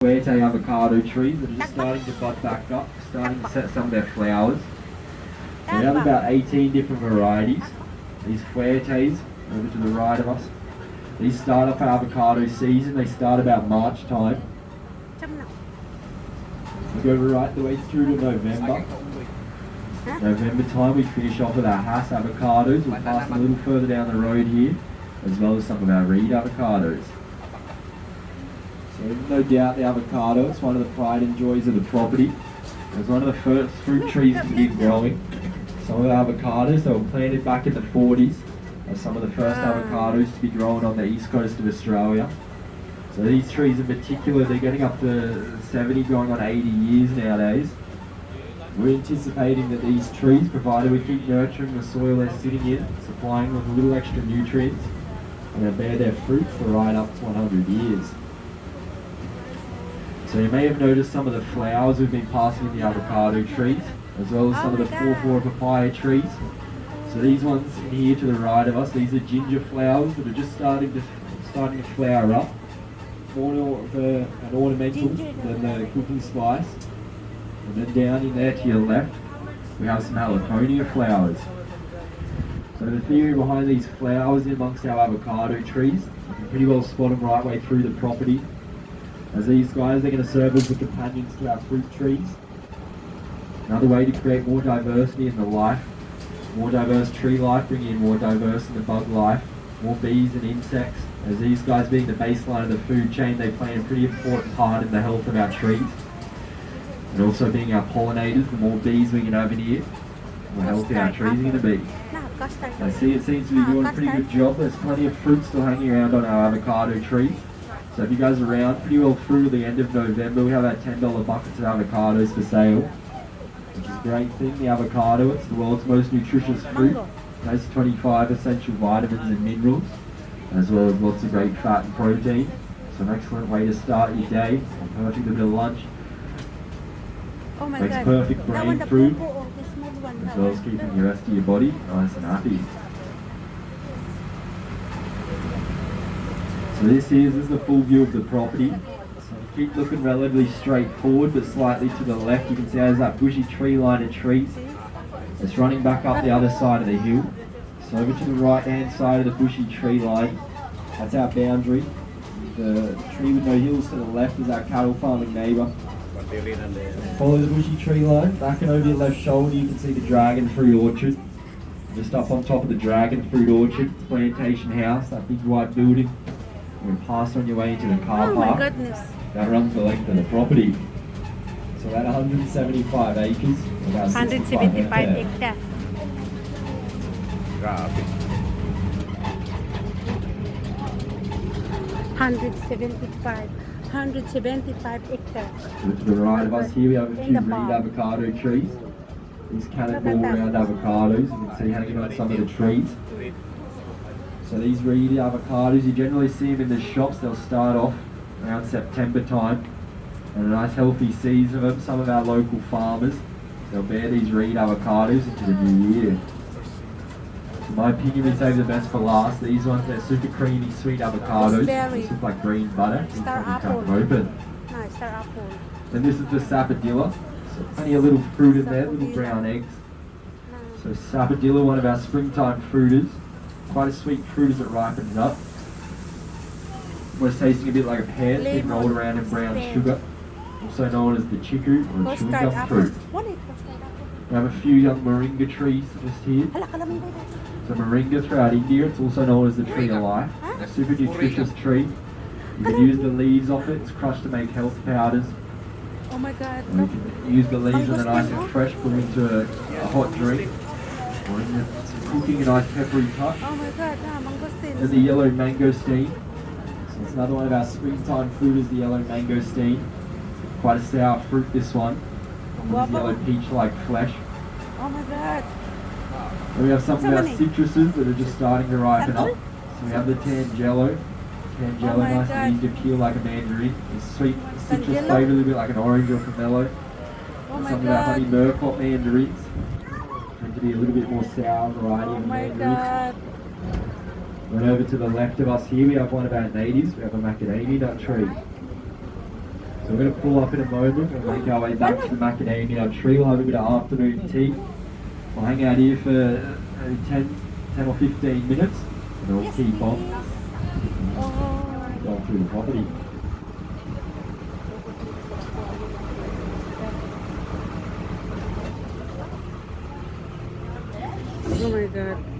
Fuerte avocado trees that are just starting to bud back up, starting to set some of their flowers. So we have about 18 different varieties. These Fuertes, over to the right of us, these start off avocado season. They start about March time. We go right the way through to November. November time we finish off with our Hass avocados. We'll pass a little further down the road here, as well as some of our Reed avocados. So no doubt the avocado, it's one of the pride and joys of the property. It's one of the first fruit trees to begin growing. Some of the avocados, they were planted back in the 40s, are some of the first avocados to be grown on the east coast of Australia. So these trees in particular, they're getting up to 70, going on 80 years nowadays. We're anticipating that these trees, provided we keep nurturing the soil they're sitting in, supplying with a little extra nutrients, are going to bear their fruit for right up to 100 years. So you may have noticed some of the flowers we've been passing in the avocado trees, as well as some of the 4-4 papaya trees. So these ones in here to the right of us, these are ginger flowers that are just starting to flower up. More of an ornamental than the cooking spice. And then down in there to your left, we have some Heliconia flowers. So the theory behind these flowers amongst our avocado trees, you can pretty well spot them right way through the property. As these guys, they're going to serve as the companions to our fruit trees. Another way to create more diversity in the life, more diverse tree life, bringing in more diverse in the bug life, more bees and insects. As these guys being the baseline of the food chain, they play a pretty important part in the health of our trees. And also being our pollinators, the more bees we can have in here, the more healthy our trees are going to be. I see it seems to be doing a pretty good job. There's plenty of fruit still hanging around on our avocado trees. So if you guys are around pretty well through to the end of November, we have our $10 buckets of avocados for sale, which is a great thing. The avocado, it's the world's most nutritious fruit. It has 25 essential vitamins and minerals, as well as lots of great fat and protein. So an excellent way to start your day, a perfect bit of lunch. Makes perfect brain food, as well as keeping the rest of your body nice and happy. So this is the full view of the property. So keep looking relatively straight forward, but slightly to the left. You can see there's that bushy tree line of trees. It's running back up the other side of the hill. So over to the right hand side of the bushy tree line, that's our boundary. The tree with no hills to the left is our cattle farming neighbour. Follow the bushy tree line, back and over your left shoulder you can see the dragon fruit orchard. Just up on top of the dragon fruit orchard, plantation house, that big white building. You can pass on your way into the car park. My goodness. That runs the length of the property. So about 175 acres, about 175 hectares. 175 hectares. So to the right of us here we have a few Reed avocado trees. These cannonball round avocados, you can see hanging on some of the trees. So these Reed avocados, you generally see them in the shops. They'll start off around September time, and a nice healthy season of them. Some of our local farmers, they'll bear these Reed avocados into the new year. In my opinion, we save the best for last. These ones, they're super creamy, sweet avocados. They look like green butter. You can cut them open. No, star apple. And this is the sapodilla. So plenty of little fruit in there, little brown eggs. So sapodilla, one of our springtime fruiters. Quite a sweet fruit as it ripens up. Almost tasting a bit like a pear, it's been rolled around in brown sugar. Also known as the chiku or chewing gum fruit. We have a few young moringa trees just here. So moringa throughout India, it's also known as the tree of life. A super nutritious tree. You can use the leaves off it, it's crushed to make health powders. Oh my god. Or you can use the leaves when they're nice and fresh, put them into a hot drink. Or in the cooking a nice peppery touch. Oh my god, mangosteen. And the yellow mangosteen. So it's another one of our springtime fruit is the yellow mangosteen. Quite a sour fruit this one. With yellow peach-like flesh. Oh my god. And we have some of our citruses that are just starting to ripen up. So we have the Tangelo. Tangelo, nice and easy to peel like a mandarin. It's sweet citrus flavour, a little bit like an orange or pomelo. Oh my Some of our honey Murcott mandarins. Tend to be a little bit more sour variety of mandarins. Right over to the left of us here we have one of our natives. We have a macadamia nut tree. So we're going to pull up in a moment. We'll make our way back to the macadamia tree. We'll have a bit of afternoon tea. We'll hang out here for 10 or 15 minutes, and then we'll Yes, keep on please. Oh, going through the property. oh my God.